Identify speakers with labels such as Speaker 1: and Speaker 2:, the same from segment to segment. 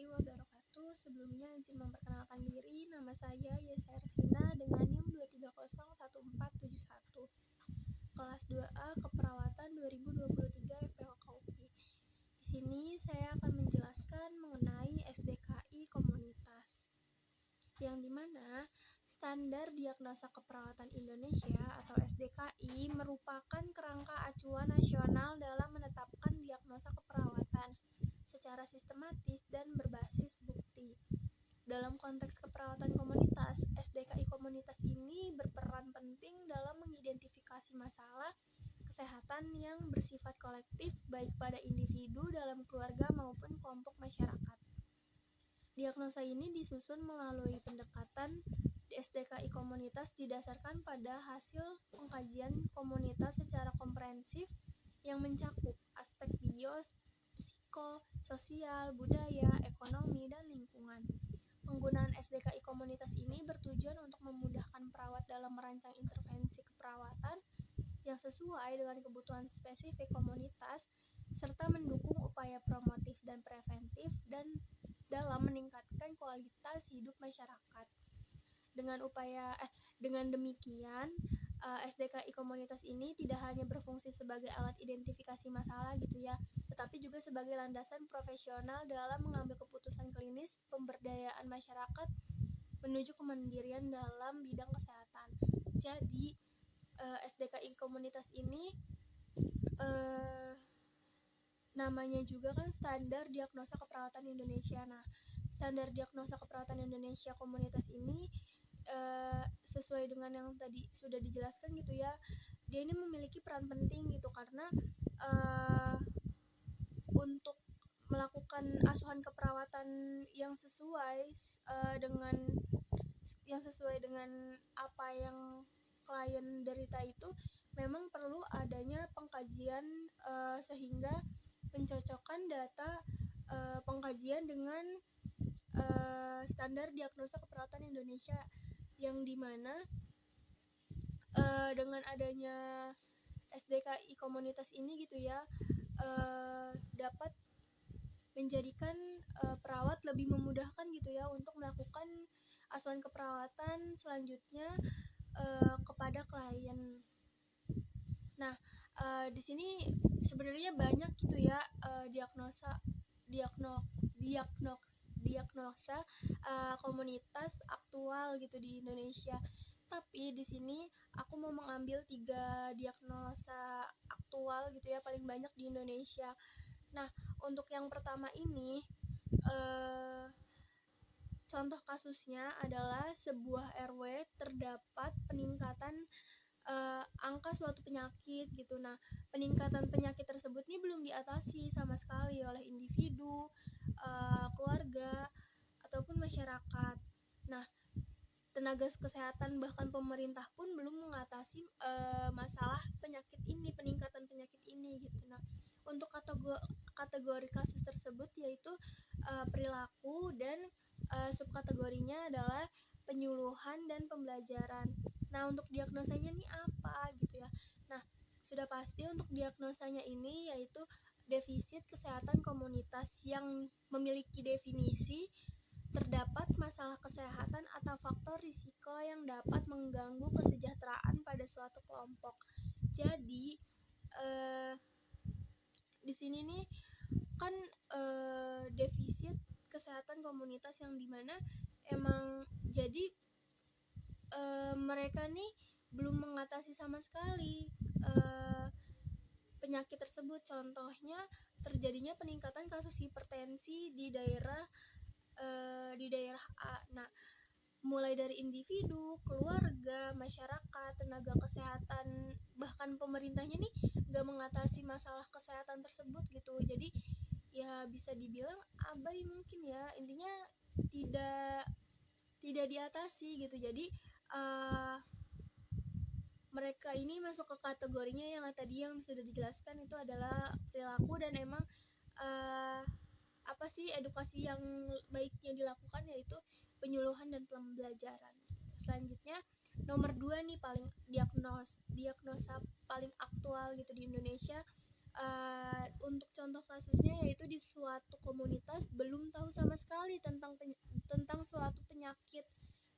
Speaker 1: warahmatullahi wabarakatuh. Sebelumnya izin memperkenalkan diri, nama saya Yesa Ervina dengan NIM 2301471. Kelas 2A Keperawatan 2023 FPH UPI. Di sini saya akan menjelaskan mengenai SDKI komunitas. Yang dimana Standar Diagnosa Keperawatan Indonesia atau SDKI merupakan kerangka acuan nasional dalam menetapkan diagnosa keperawatan secara sistematis dan berbasis bukti. Dalam konteks keperawatan komunitas, SDKI komunitas ini berperan penting dalam mengidentifikasi masalah kesehatan yang bersifat kolektif baik pada individu dalam keluarga maupun kelompok masyarakat. Diagnosa ini disusun melalui pendekatan SDKI komunitas didasarkan pada hasil pengkajian komunitas secara komprehensif yang mencakup aspek bios, psiko, sosial, budaya, ekonomi, dan lingkungan. Penggunaan SDKI komunitas ini bertujuan untuk memudahkan perawat dalam merancang intervensi keperawatan yang sesuai dengan kebutuhan spesifik komunitas serta mendukung upaya promotif dan preventif dan dalam meningkatkan kualitas hidup masyarakat. Dengan demikian, SDKI komunitas ini tidak hanya berfungsi sebagai alat identifikasi masalah gitu ya, tetapi juga sebagai landasan profesional dalam mengambil keputusan klinis pemberdayaan masyarakat menuju kemandirian dalam bidang kesehatan. Jadi, SDKI komunitas ini namanya juga kan Standar Diagnosa Keperawatan Indonesia. Nah, Standar Diagnosa Keperawatan Indonesia komunitas ini sesuai dengan yang tadi sudah dijelaskan gitu ya, dia ini memiliki peran penting gitu karena untuk melakukan asuhan keperawatan yang sesuai dengan apa yang klien derita itu memang perlu adanya pengkajian sehingga mencocokkan data pengkajian dengan Standar Diagnosa Keperawatan Indonesia yang dimana dengan adanya SDKI komunitas ini gitu ya dapat menjadikan perawat lebih memudahkan gitu ya untuk melakukan asuhan keperawatan selanjutnya kepada klien. Nah, di sini sebenarnya banyak gitu ya diagnosa komunitas aktual gitu di Indonesia. Tapi di sini aku mau mengambil 3 diagnosa aktual gitu ya paling banyak di Indonesia. Nah, untuk yang pertama ini contoh kasusnya adalah sebuah RW terdapat peningkatan angka suatu penyakit gitu. Nah, peningkatan penyakit tersebut ini belum diatasi sama sekali oleh individu, keluarga, ataupun masyarakat. Nah, tenaga kesehatan bahkan pemerintah pun belum mengatasi masalah penyakit ini, peningkatan penyakit ini gitu. Nah, untuk kategori kasus tersebut yaitu perilaku dan subkategorinya adalah penyuluhan dan pembelajaran. Nah, untuk diagnosanya nih apa gitu ya. Nah, sudah pasti untuk diagnosanya ini yaitu defisit kesehatan komunitas yang memiliki definisi terdapat masalah kesehatan atau faktor risiko yang dapat mengganggu kesejahteraan pada suatu kelompok. Jadi, di sini nih kan defisit kesehatan komunitas yang dimana emang jadi mereka nih belum mengatasi sama sekali penyakit tersebut. Contohnya terjadinya peningkatan kasus hipertensi di daerah A. Nah, mulai dari individu, keluarga, masyarakat, tenaga kesehatan, bahkan pemerintahnya nih gak mengatasi masalah kesehatan tersebut gitu. Jadi ya bisa dibilang abai mungkin ya, intinya tidak diatasi gitu. Jadi mereka ini masuk ke kategorinya yang tadi yang sudah dijelaskan itu adalah perilaku, dan emang apa sih edukasi yang baiknya dilakukan yaitu penyuluhan dan pembelajaran. Selanjutnya nomor 2 nih paling diagnosa paling aktual gitu di Indonesia. Untuk contoh kasusnya yaitu di suatu komunitas belum tahu sama sekali tentang suatu penyakit.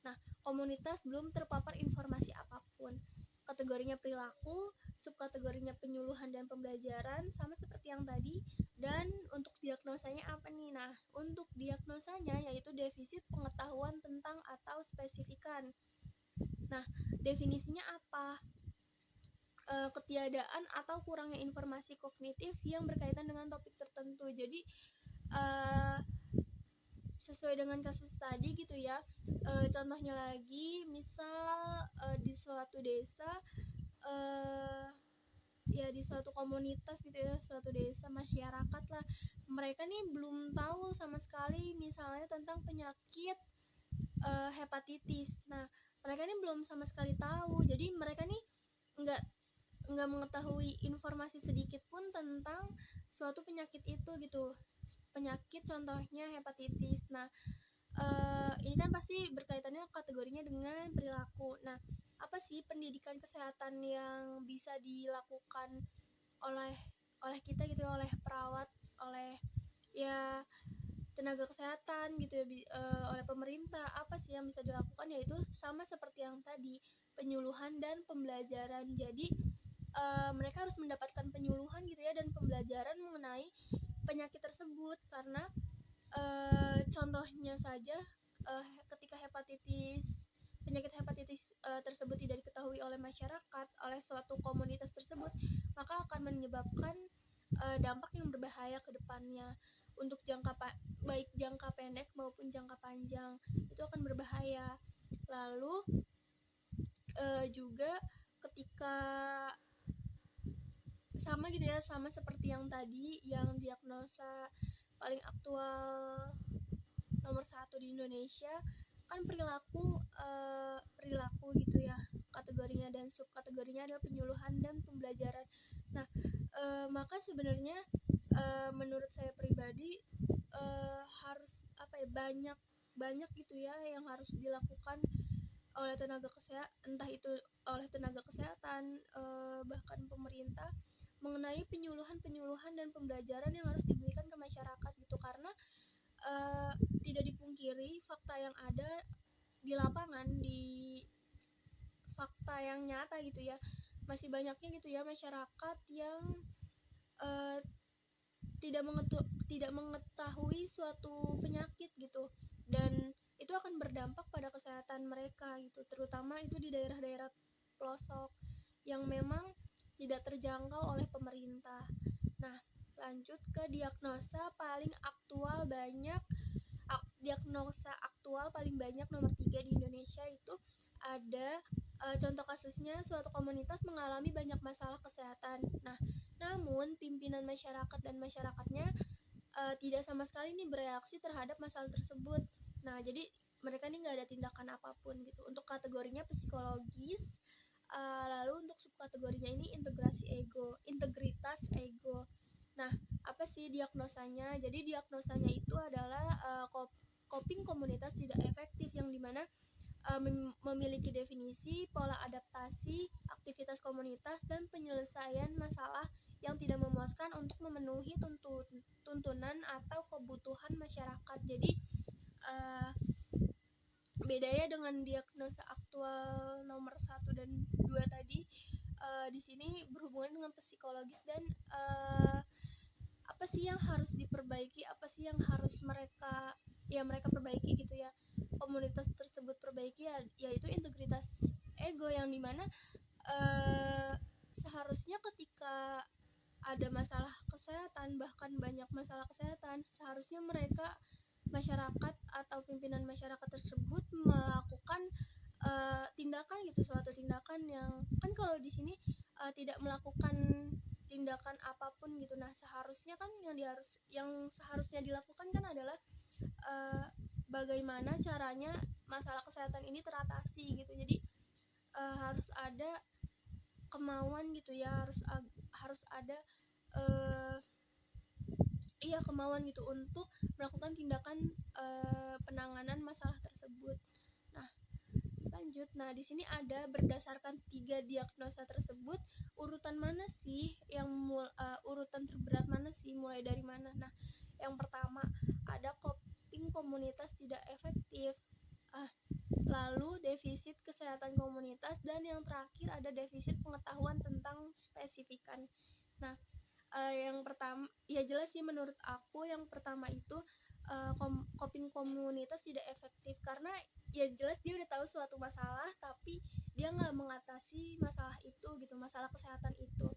Speaker 1: Nah, komunitas belum terpapar informasi apapun. Kategorinya perilaku, subkategorinya penyuluhan dan pembelajaran, sama seperti yang tadi. Dan untuk diagnosanya apa nih? Nah, untuk diagnosanya yaitu defisit pengetahuan tentang atau spesifikan. Nah, definisinya apa? Ketiadaan atau kurangnya informasi kognitif yang berkaitan dengan topik tertentu. Jadi sesuai dengan kasus tadi gitu ya. Contohnya lagi, misal di suatu desa, ya di suatu komunitas gitu ya, suatu desa, masyarakat lah, mereka nih belum tahu sama sekali misalnya tentang penyakit hepatitis. Nah, mereka nih belum sama sekali tahu, jadi mereka nih nggak mengetahui informasi sedikit pun tentang suatu penyakit itu gitu. Penyakit contohnya hepatitis. Nah, ini kan pasti berkaitannya kategorinya dengan perilaku. Nah, apa sih pendidikan kesehatan yang bisa dilakukan oleh kita gitu, oleh perawat, oleh ya tenaga kesehatan gitu ya, oleh pemerintah? Apa sih yang bisa dilakukan? Yaitu sama seperti yang tadi, penyuluhan dan pembelajaran. Jadi mereka harus mendapatkan penyuluhan gitu ya dan pembelajaran mengenai penyakit tersebut, karena contohnya saja, ketika penyakit hepatitis tersebut tidak diketahui oleh masyarakat, oleh suatu komunitas tersebut, maka akan menyebabkan dampak yang berbahaya ke depannya untuk baik jangka pendek maupun jangka panjang. Itu akan berbahaya. Lalu juga ketika sama gitu ya, sama seperti yang tadi, yang diagnosa paling aktual nomor 1 di Indonesia kan perilaku gitu ya kategorinya, dan subkategorinya adalah penyuluhan dan pembelajaran. Nah, maka sebenarnya menurut saya pribadi harus apa ya, banyak gitu ya yang harus dilakukan oleh tenaga kesehatan, entah itu oleh tenaga kesehatan, bahkan pemerintah, mengenai penyuluhan dan pembelajaran yang harus diberikan ke masyarakat gitu. Karena tidak dipungkiri fakta yang ada di lapangan, di fakta yang nyata gitu ya, masih banyaknya gitu ya masyarakat yang tidak mengetahui suatu penyakit gitu, dan itu akan berdampak pada kesehatan mereka gitu, terutama itu di daerah-daerah pelosok yang memang tidak terjangkau oleh pemerintah. Nah, lanjut ke diagnosa paling aktual nomor 3 di Indonesia. Itu ada contoh kasusnya, suatu komunitas mengalami banyak masalah kesehatan. Nah, namun pimpinan masyarakat dan masyarakatnya tidak sama sekali nih bereaksi terhadap masalah tersebut. Nah, jadi mereka nih nggak ada tindakan apapun gitu. Untuk kategorinya psikologis. Lalu untuk subkategorinya ini integritas ego. Nah, apa sih diagnosanya? Jadi diagnosanya itu adalah coping komunitas tidak efektif, yang dimana memiliki definisi, pola adaptasi, aktivitas komunitas, dan penyelesaian masalah yang tidak memuaskan untuk memenuhi tuntunan atau kebutuhan masyarakat. Jadi bedanya dengan diagnosa aktual nomor 1 dan 2 tadi, di sini berhubungan dengan psikologis dan apa sih yang harus diperbaiki, apa sih yang harus mereka perbaiki gitu ya, komunitas tersebut perbaiki, yaitu integritas ego, yang dimana seharusnya ketika ada masalah kesehatan, bahkan banyak masalah kesehatan, seharusnya masyarakat atau pimpinan masyarakat tersebut melakukan tindakan gitu, suatu tindakan yang kan kalau di sini tidak melakukan tindakan apapun gitu. Nah, seharusnya kan yang seharusnya dilakukan kan adalah bagaimana caranya masalah kesehatan ini teratasi gitu. Jadi harus ada kemauan gitu ya, harus ada kemauan gitu untuk melakukan tindakan penanganan masalah tersebut. Nah, lanjut. Nah, di sini ada berdasarkan 3 diagnosa tersebut, urutan mana sih yang urutan terberat mana sih, mulai dari mana? Nah, yang pertama komunitas tidak efektif. Lalu defisit kesehatan komunitas, dan yang terakhir ada defisit pengetahuan tentang spesifikan. Nah, yang pertama, ya jelas sih menurut aku yang pertama itu coping komunitas tidak efektif, karena ya jelas dia udah tahu suatu masalah tapi dia nggak mengatasi masalah itu gitu, masalah kesehatan itu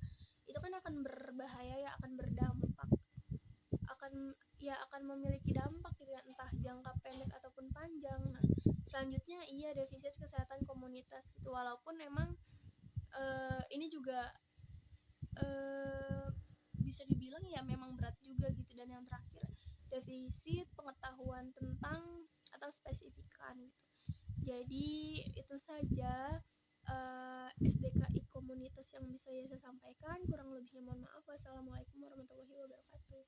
Speaker 1: kan akan berbahaya ya, akan berdampak, akan memiliki dampak gitu ya, entah jangka pendek ataupun panjang. Nah, selanjutnya defisit kesehatan komunitas gitu, walaupun emang ini juga bisa dibilang ya memang berat juga gitu. Dan yang terakhir defisit pengetahuan tentang atau spesifikan gitu. Jadi itu saja SDKI komunitas yang bisa saya sampaikan. Kurang lebihnya mohon maaf. Wassalamualaikum warahmatullahi wabarakatuh.